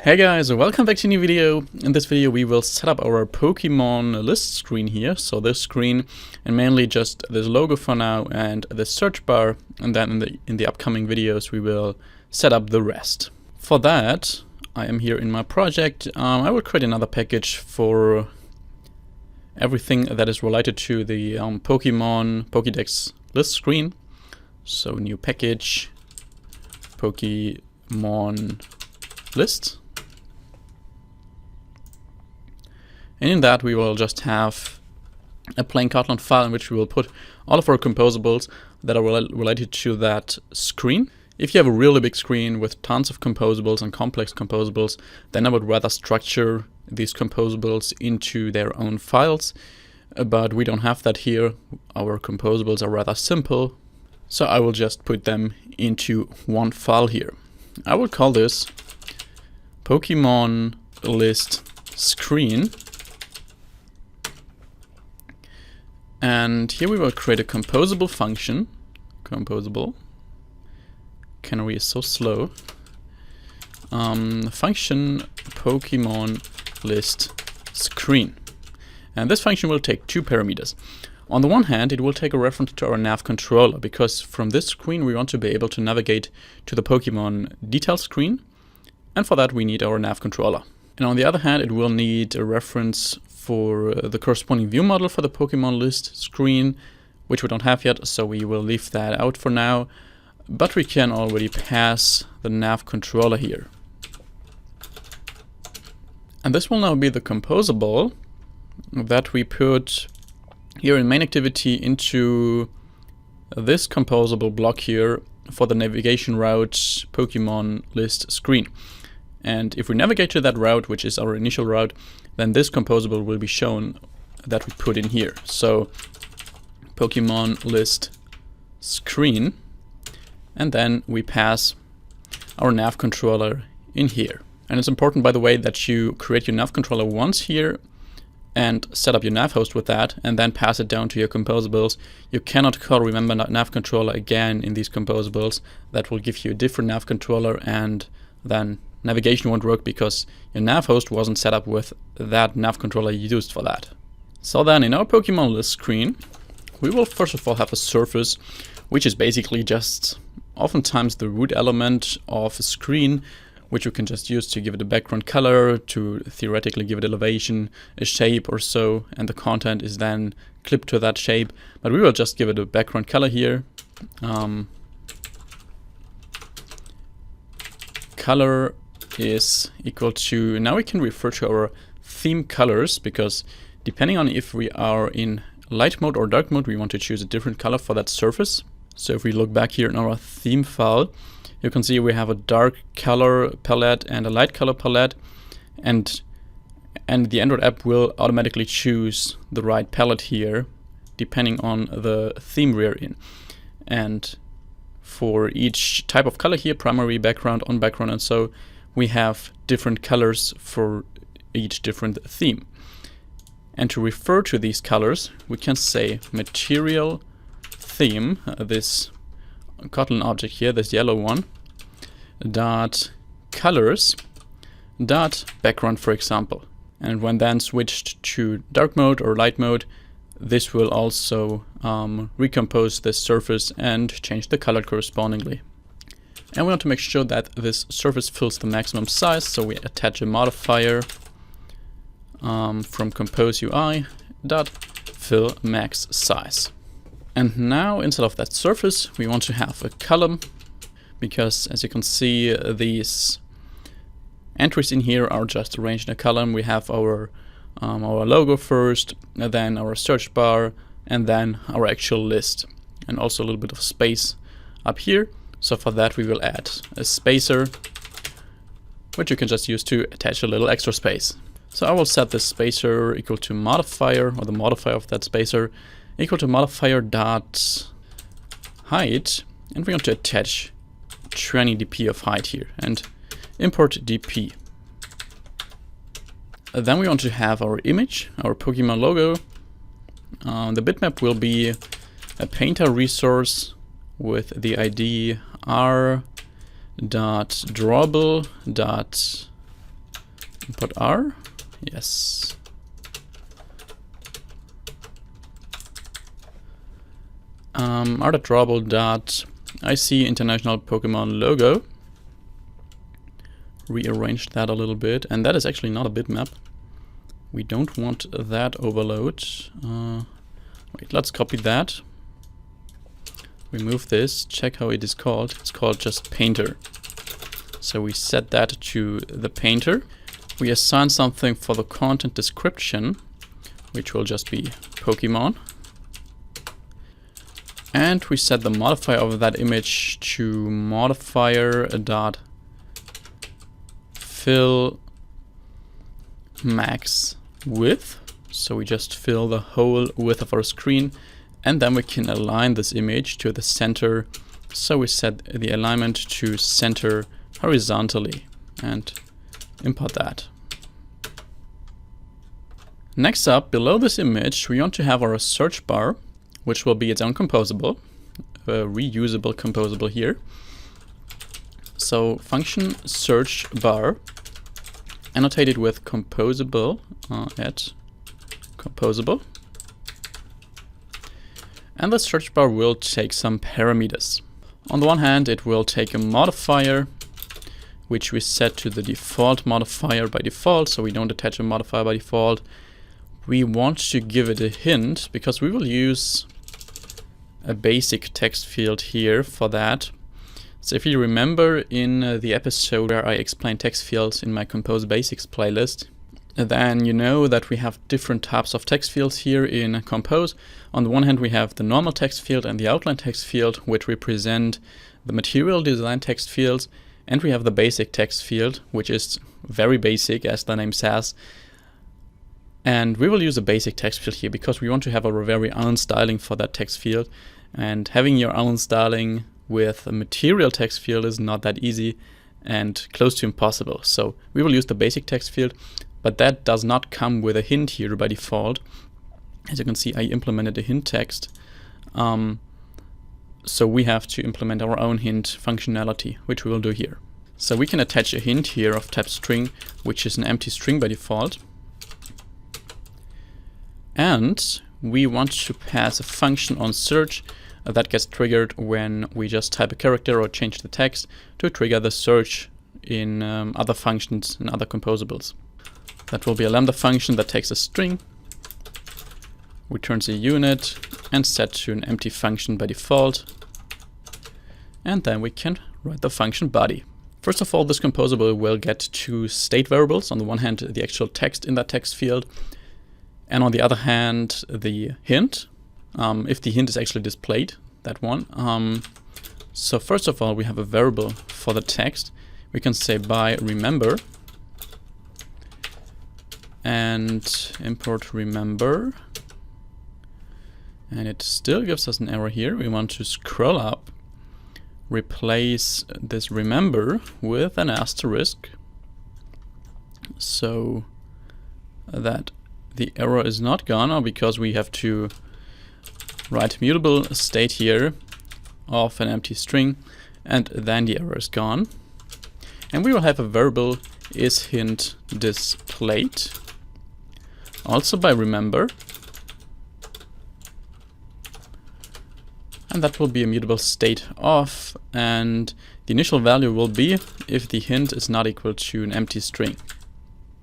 Hey guys, welcome back to a new video. In this video we will set up our Pokemon list screen here. So this screen and mainly just this logo for now and the search bar, and then in the upcoming videos we will set up the rest. For that I am here in my project. I will create another package for everything that is related to the Pokemon Pokédex list screen. So new package, Pokemon list. And in that we will just have a plain Kotlin file in which we will put all of our composables that are related to that screen. If you have a really big screen with tons of composables and complex composables, then I would rather structure these composables into their own files. But we don't have that here. Our composables are rather simple. So I will just put them into one file here. I will call this Pokemon list screen. And here we will create a composable function. Composable. Canary is so slow. Function Pokemon list screen. And this function will take two parameters. On the one hand, it will take a reference to our nav controller, because from this screen we want to be able to navigate to the Pokemon detail screen. And for that we need our nav controller. And on the other hand, it will need a reference for the corresponding view model for the Pokemon list screen, which we don't have yet, so we will leave that out for now. But we can already pass the nav controller here. And this will now be the composable that we put here in main activity into this composable block here for the navigation route Pokemon list screen. And if we navigate to that route, which is our initial route, then this composable will be shown that we put in here. So Pokemon list screen, and then we pass our nav controller in here. And it's important, by the way, that you create your nav controller once here and set up your nav host with that, and then pass it down to your composables. You cannot call remember nav controller again in these composables. That will give you a different nav controller, and then navigation won't work because your nav host wasn't set up with that nav controller you used for that. So then in our Pokemon list screen, we will first of all have a surface, which is basically just oftentimes the root element of a screen, which you can just use to give it a background color, to theoretically give it elevation, a shape or so, and the content is then clipped to that shape. But we will just give it a background color here. Color is equal to, now we can refer to our theme colors, because depending on if we are in light mode or dark mode, we want to choose a different color for that surface. So if we look back here in our theme file, you can see we have a dark color palette and a light color palette, and the Android app will automatically choose the right palette here depending on the theme we're in. And for each type of color here, primary, background, on background, and so we have different colors for each different theme. And to refer to these colors, we can say material theme, this Kotlin object here, this yellow one, dot colors dot background, for example. And when then switched to dark mode or light mode, this will also recompose this surface and change the color correspondingly. And we want to make sure that this surface fills the maximum size, so we attach a modifier from compose UI dot fill max size. And now instead of that surface, we want to have a column, because as you can see, these entries in here are just arranged in a column. We have our logo first, and then our search bar, and then our actual list, and also a little bit of space up here. So for that we will add a spacer, which you can just use to attach a little extra space. So I will set this spacer equal to modifier, or the modifier of that spacer, equal to modifier dot height, and we want to attach 20 dp of height here, and import dp. Then we want to have our image, our Pokemon logo. The bitmap will be a painter resource with the ID r.drawable Import R. Yes. R.drawable.IC international Pokemon logo. Rearrange that a little bit, and that is actually not a bitmap. We don't want that overload. Wait, let's copy that. Remove this, check how it is called. It's called just painter. So we set that to the painter. We assign something for the content description, which will just be Pokemon. And we set the modifier of that image to modifier.fill max width. So we just fill the whole width of our screen, and then we can align this image to the center. So we set the alignment to center horizontally and import that. Next up, below this image, we want to have our search bar, which will be its own composable, reusable composable here. So function search bar, annotated with composable at composable. And the search bar will take some parameters. On the one hand, it will take a modifier, which we set to the default modifier by default, so we don't attach a modifier by default. We want to give it a hint, because we will use a basic text field here for that. So if you remember in the episode where I explained text fields in my Compose Basics playlist, then you know that we have different types of text fields here in Compose. On the one hand, we have the normal text field and the outline text field, which represent the material design text fields, and we have the basic text field, which is very basic, as the name says. And we will use a basic text field here because we want to have our very own styling for that text field. And having your own styling with a material text field is not that easy and close to impossible. So we will use the basic text field, but that does not come with a hint here by default. As you can see, I implemented a hint text. So we have to implement our own hint functionality, which we will do here. So we can attach a hint here of type string, which is an empty string by default. And we want to pass a function on search that gets triggered when we just type a character or change the text to trigger the search in other functions and other composables. That will be a lambda function that takes a string, returns a unit, and set to an empty function by default. And then we can write the function body. First of all, this composable will get two state variables. On the one hand, the actual text in that text field, and on the other hand, the hint, if the hint is actually displayed, that one. So first of all, we have a variable for the text. We can say by remember and import remember. And it still gives us an error here. We want to scroll up, replace this remember with an asterisk so that the error is not gone, or because we have to write mutable state here of an empty string, and then the error is gone. And we will have a variable is hint displayed, also by remember, and that will be a mutable state of, and the initial value will be if the hint is not equal to an empty string.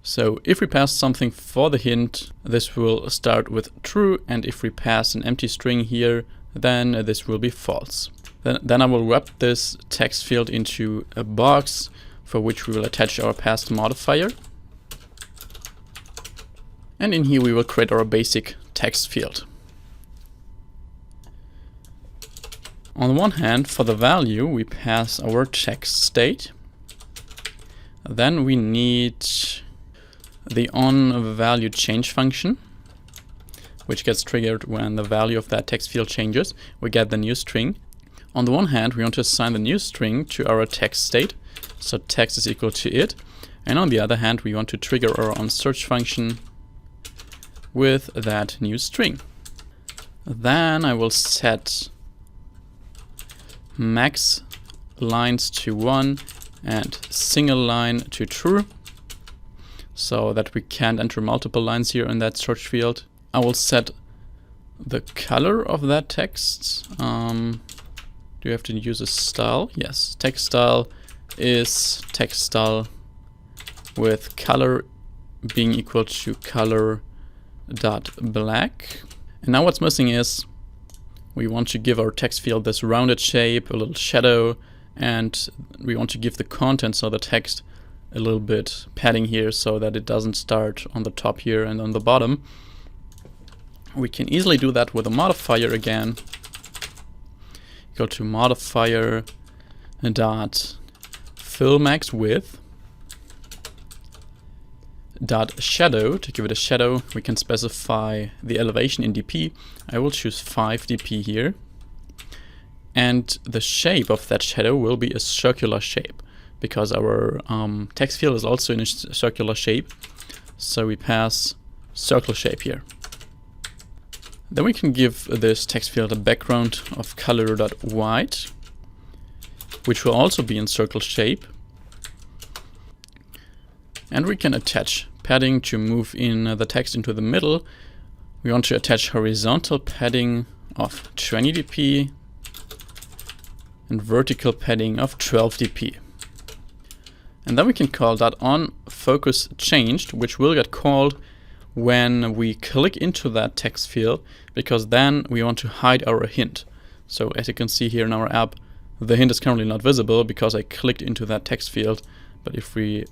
So if we pass something for the hint, this will start with true, and if we pass an empty string here, then this will be false. Then I will wrap this text field into a box for which we will attach our passed modifier. And in here we will create our basic text field. On the one hand, for the value, we pass our text state. Then we need the onValueChange function, which gets triggered when the value of that text field changes. We get the new string. On the one hand, we want to assign the new string to our text state, so text is equal to it. And on the other hand, we want to trigger our onSearch function with that new string. Then I will set max lines to 1 and single line to true. so that we can't enter multiple lines here in that search field. I will set the color of that text. Do you have to use a style? Yes, text style is text style with color being equal to color.black. And now what's missing is we want to give our text field this rounded shape, a little shadow, and we want to give the contents of the text a little bit padding here so that it doesn't start on the top here and on the bottom. We can easily do that with a modifier again. Go to modifier dot fill max width dot shadow. To give it a shadow, we can specify the elevation in dp. I will choose 5 dp here, and the shape of that shadow will be a circular shape because our text field is also in a circular shape, so we pass circle shape here. Then we can give this text field a background of color.white, which will also be in circle shape. And we can attach padding to move in the text into the middle. We want to attach horizontal padding of 20 dp and vertical padding of 12 dp. And then we can call .onFocusChanged, which will get called when we click into that text field, because then we want to hide our hint. So as you can see here in our app, the hint is currently not visible because I clicked into that text field. But if we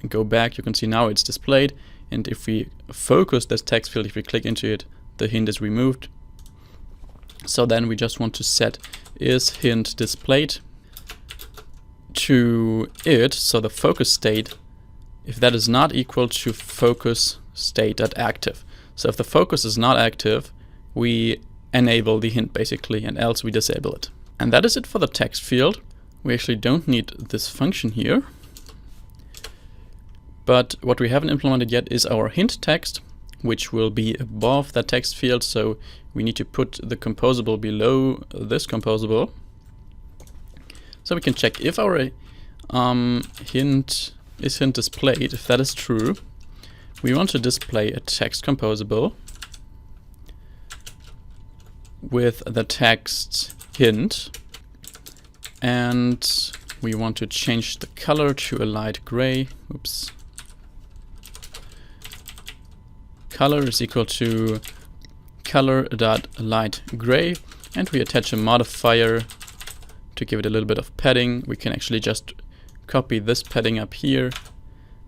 go back, you can see now it's displayed. And if we focus this text field, if we click into it, the hint is removed. So then we just want to set is hint displayed to it, so the focus state, if that is not equal to focus state.active. So if the focus is not active, we enable the hint basically, and else we disable it. And that is it for the text field. We actually don't need this function here. But what we haven't implemented yet is our hint text, which will be above that text field. So we need to put the composable below this composable. So we can check if our hint is hint displayed. If that is true, we want to display a text composable with the text hint, and we want to change the color to a light gray. Oops. Color is equal to color.lightgray, and we attach a modifier to give it a little bit of padding. We can actually just copy this padding up here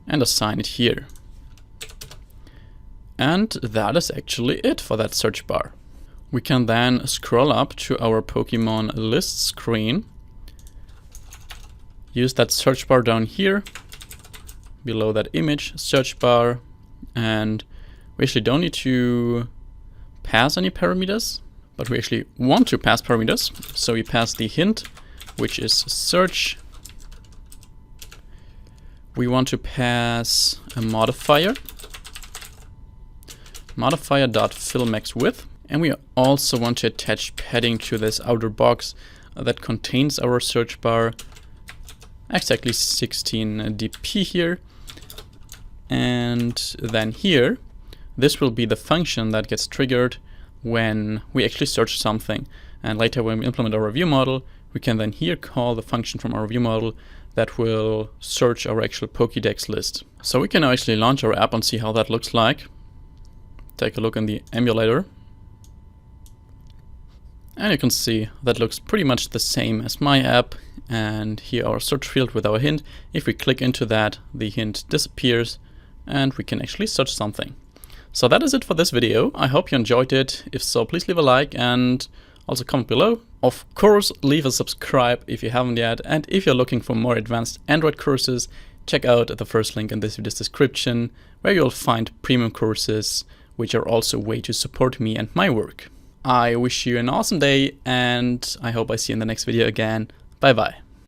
and assign it here. And that is actually it for that search bar. We can then scroll up to our Pokemon list screen, use that search bar down here, below that image, search bar, and we actually don't need to pass any parameters, but we actually want to pass parameters. So we pass the hint, which is search. We want to pass a modifier, modifier.fillMaxWidth, and we also want to attach padding to this outer box that contains our search bar, exactly 16 dp here. And then here, this will be the function that gets triggered when we actually search something. And later when we implement our review model, we can then here call the function from our review model that will search our actual Pokédex list. So we can now actually launch our app and see how that looks like. Take a look in the emulator. And you can see that looks pretty much the same as my app. And here our search field with our hint. If we click into that, the hint disappears and we can actually search something. So that is it for this video. I hope you enjoyed it. If so, please leave a like and also comment below. Of course, leave a subscribe if you haven't yet. And if you're looking for more advanced Android courses, check out the first link in this video's description, where you'll find premium courses, which are also a way to support me and my work. I wish you an awesome day, and I hope I see you in the next video again. Bye bye.